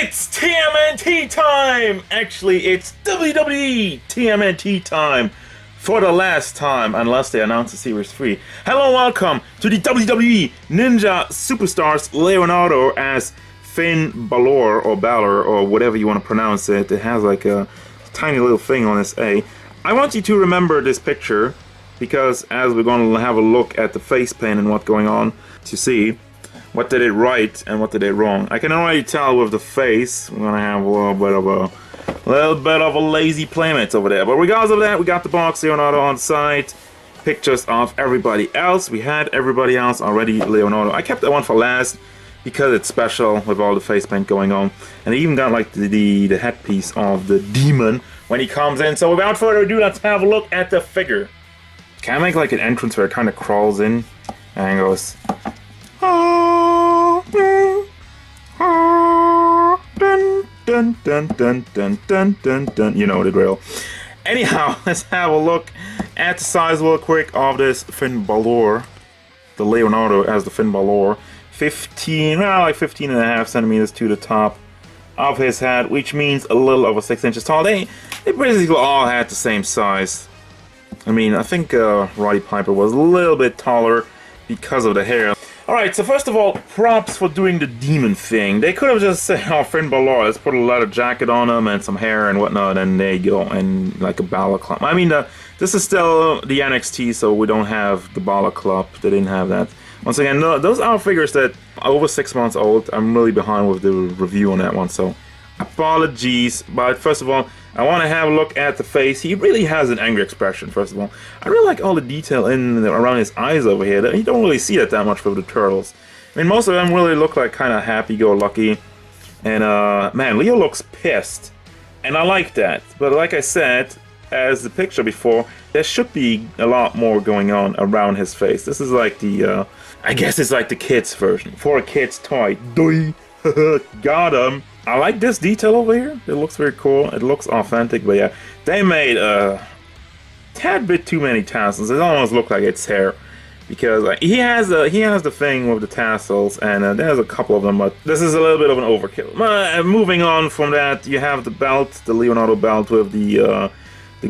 It's TMNT time! Actually, it's WWE TMNT time for the last time, unless they announce a Series 3. Hello and welcome to the WWE Ninja Superstars Leonardo as Finn Balor, or Balor, or whatever you want to pronounce it. It has like a tiny little thing on its A. I want you to remember this picture, because as we're going to have a look at the face paint and what's going on to see what did it right and what did it wrong. I can already tell with the face, we're going to have a little bit of a lazy Playmates over there. But regardless of that, we got the box Leonardo on the side. Pictures of everybody else. We had everybody else already, Leonardo. I kept that one for last because it's special with all the face paint going on. And I even got like the headpiece of the demon when he comes in. So without further ado, let's have a look at the figure. Can I make like an entrance where it kind of crawls in and goes, dun dun dun dun dun dun dun. You know the drill. Anyhow, let's have a look at the size real quick of this Finn Balor. The Leonardo as the Finn Balor. 15 and a half centimeters to the top of his head, which means a little over 6 inches tall. They basically all had the same size. I mean, I think Roddy Piper was a little bit taller because of the hair. Alright, so first of all, props for doing the demon thing. They could have just said, oh, Finn Balor, let's put a leather jacket on him and some hair and whatnot, and there you go, and like a balaclava. I mean, this is still the NXT, so we don't have the balaclava. They didn't have that. Once again, no, those are figures that are over 6 months old. I'm really behind with the review on that one, so apologies. But first of all, I want to have a look at the face. He really has an angry expression, first of all. I really like all the detail around his eyes over here. You don't really see that much with the turtles. I mean, most of them really look like kind of happy-go-lucky. And, man, Leo looks pissed. And I like that. But like I said, as the picture before, there should be a lot more going on around his face. This is like the, I guess it's like the kids' version. For a kid's toy. Doi! Got him! I like this detail over here. It looks very cool. It looks authentic, but yeah, they made a tad bit too many tassels. It almost looks like it's hair, because he has the thing with the tassels, and there's a couple of them, but this is a little bit of an overkill. Moving on from that, you have the belt, the Leonardo belt with the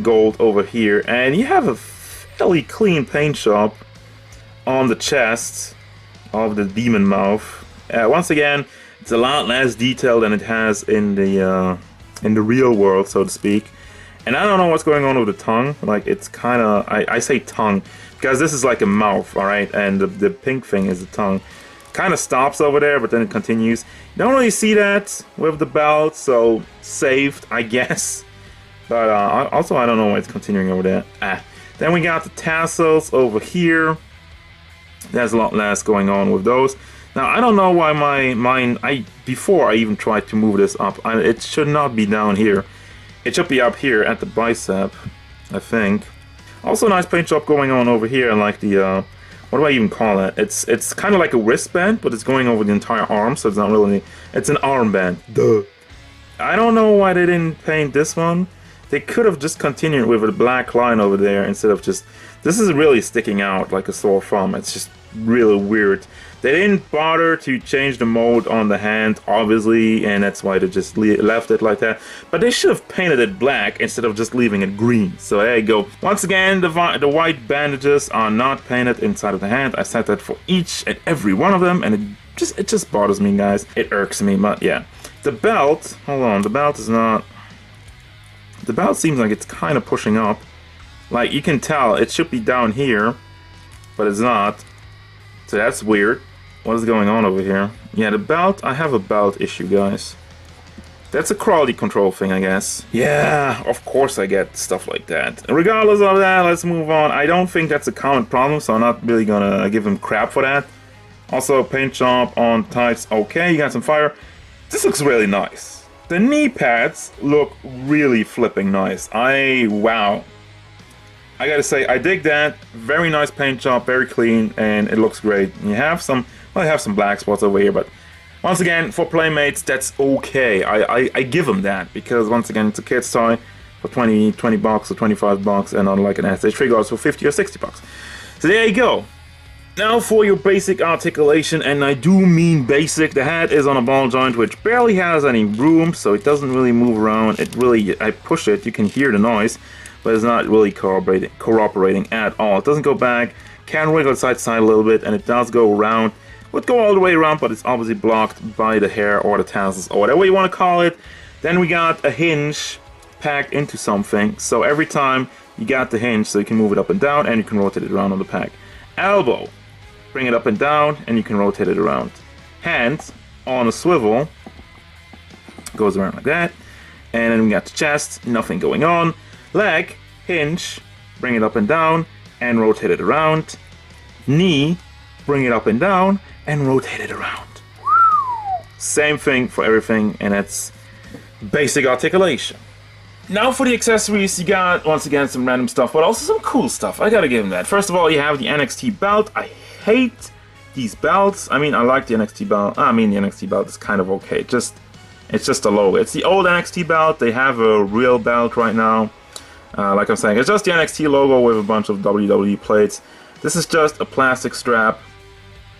gold over here, and you have a fairly clean paint job on the chest of the demon mouth. Once again, it's a lot less detailed than it has in the real world, so to speak. And I don't know what's going on with the tongue. Like, it's kind of, I say tongue because this is like a mouth, all right, and the pink thing is the tongue. Kind of stops over there, but then it continues. You don't really see that with the belt, so saved, I guess. But also, I don't know why it's continuing over there. Then we got the tassels over here. There's a lot less going on with those. Now, I don't know why mine, before I even tried to move this up, it should not be down here. It should be up here at the bicep, I think. Also, nice paint job going on over here, like the, what do I even call it? It's kind of like a wristband, but it's going over the entire arm, so it's not really, it's an armband. Duh. I don't know why they didn't paint this one. They could have just continued with a black line over there instead of just, this is really sticking out like a sore thumb. It's just really weird. They didn't bother to change the mold on the hand, obviously, and that's why they just left it like that. But they should have painted it black instead of just leaving it green. So there you go. Once again, the white bandages are not painted inside of the hand. I said that for each and every one of them, and it just bothers me, guys. It irks me, but yeah. The belt, hold on, the belt is not... The belt seems like it's kind of pushing up. Like, you can tell it should be down here, but it's not. So that's weird. What is going on over here? Yeah, the belt, I have a belt issue, guys. That's a quality control thing, I guess. Yeah, of course I get stuff like that. Regardless of that, let's move on. I don't think that's a common problem, so I'm not really gonna give him crap for that. Also, paint job on tights, okay, you got some fire. This looks really nice. The knee pads look really flipping nice. Wow. I gotta say, I dig that. Very nice paint job, very clean, and it looks great. You have some, well, I have some black spots over here, but once again, for Playmates, that's okay. I give them that, because once again, it's a kid's toy for 20 bucks or 25 bucks, and unlike an SH3 goes for 50 or 60 bucks. So there you go. Now for your basic articulation, and I do mean basic. The head is on a ball joint which barely has any room, so it doesn't really move around. It really, I push it, you can hear the noise, but it's not really cooperating at all. It doesn't go back, can wiggle side to side a little bit, and it does go around. Would go all the way around, but it's obviously blocked by the hair or the tassels or whatever you want to call it. Then we got a hinge packed into something, so every time you got the hinge, so you can move it up and down, and you can rotate it around on the pack. Elbow. Bring it up and down, and you can rotate it around. Hand on a swivel, goes around like that. And then we got the chest, nothing going on. Leg, hinge, bring it up and down, and rotate it around. Knee, bring it up and down, and rotate it around. Same thing for everything, and that's basic articulation. Now for the accessories, you got, once again, some random stuff, but also some cool stuff. I gotta give them that. First of all, you have the NXT belt. I hate these belts. I mean, I like the NXT belt. I mean, the NXT belt is kind of okay. It's just a logo. It's the old NXT belt. They have a real belt right now. Like I'm saying, it's just the NXT logo with a bunch of WWE plates. This is just a plastic strap,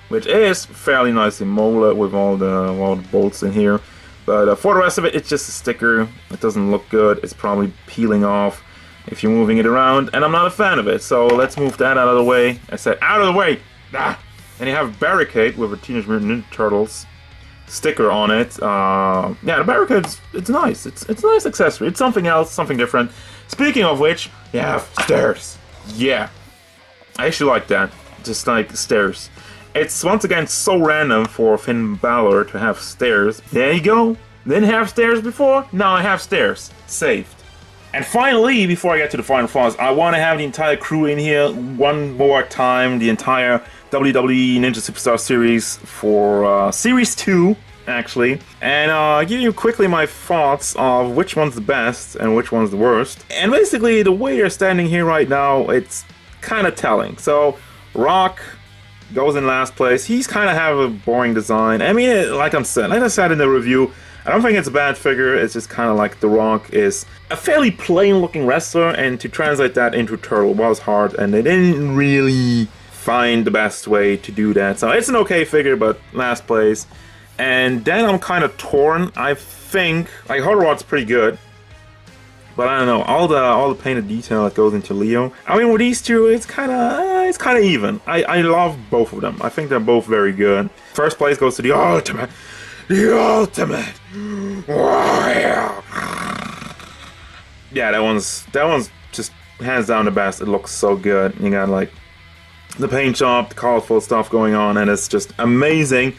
which is fairly nicely molded with all the bolts in here. But for the rest of it, it's just a sticker. It doesn't look good. It's probably peeling off if you're moving it around, and I'm not a fan of it. So let's move that out of the way. I said, out of the way! Ah. And you have Barricade with a Teenage Mutant Ninja Turtles sticker on it. Yeah, the Barricade, it's nice. It's a nice accessory. It's something else, something different. Speaking of which, you have stairs. Yeah. I actually like that. Just like stairs. It's once again so random for Finn Balor to have stairs. There you go. Didn't have stairs before? Now I have stairs. Saved. And finally, before I get to the final thoughts, I want to have the entire crew in here one more time. The entire WWE Ninja Superstar Series for Series 2, actually. And give you quickly my thoughts of which one's the best and which one's the worst. And basically, the way you're standing here right now, it's kind of telling. So, Rock goes in last place. He's kind of have a boring design. I mean, like I said in the review, I don't think it's a bad figure. It's just kind of like The Rock is a fairly plain-looking wrestler, and to translate that into Turtle was hard, and they didn't really find the best way to do that. So it's an okay figure, but last place. And then I'm kind of torn. I think like Hot Rod's pretty good, but I don't know, all the painted detail that goes into Leo. I mean, with these two, it's kind of even. I love both of them. I think they're both very good. First place goes to the Ultimate Warrior. Yeah, that one's just hands down the best. It looks so good. You got like the paint job, the colorful stuff going on, and it's just amazing.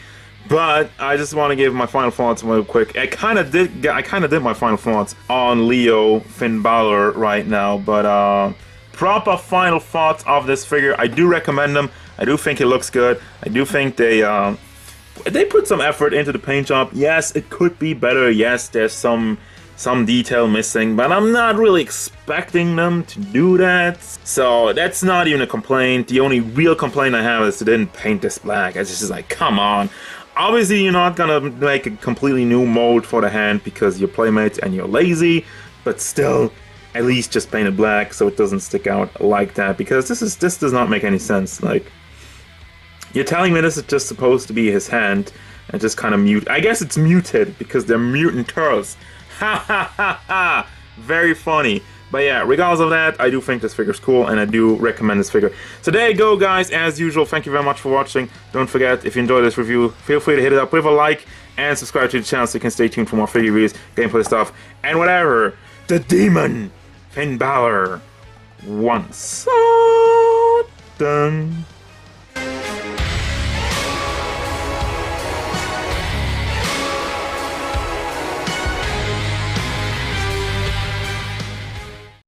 But I just want to give my final thoughts real quick. I kind of did my final thoughts on Leo Finn Balor right now, but proper final thoughts of this figure. I do recommend them. I do think it looks good. I do think they put some effort into the paint job. Yes, it could be better. Yes, there's some detail missing, but I'm not really expecting them to do that. So that's not even a complaint. The only real complaint I have is they didn't paint this black. It's just like, come on. Obviously, you're not gonna make a completely new mold for the hand because you're Playmates and you're lazy, but still, at least just paint it black so it doesn't stick out like that, because this does not make any sense. Like, you're telling me this is just supposed to be his hand and just kind of mute. I guess it's muted because they're mutant turtles. Ha ha ha ha! Very funny. But yeah, regardless of that, I do think this figure's cool, and I do recommend this figure. So there you go, guys. As usual, thank you very much for watching. Don't forget, if you enjoyed this review, feel free to hit it up with a like and subscribe to the channel so you can stay tuned for more figure reviews, gameplay stuff, and whatever the demon Finn Balor wants. So done.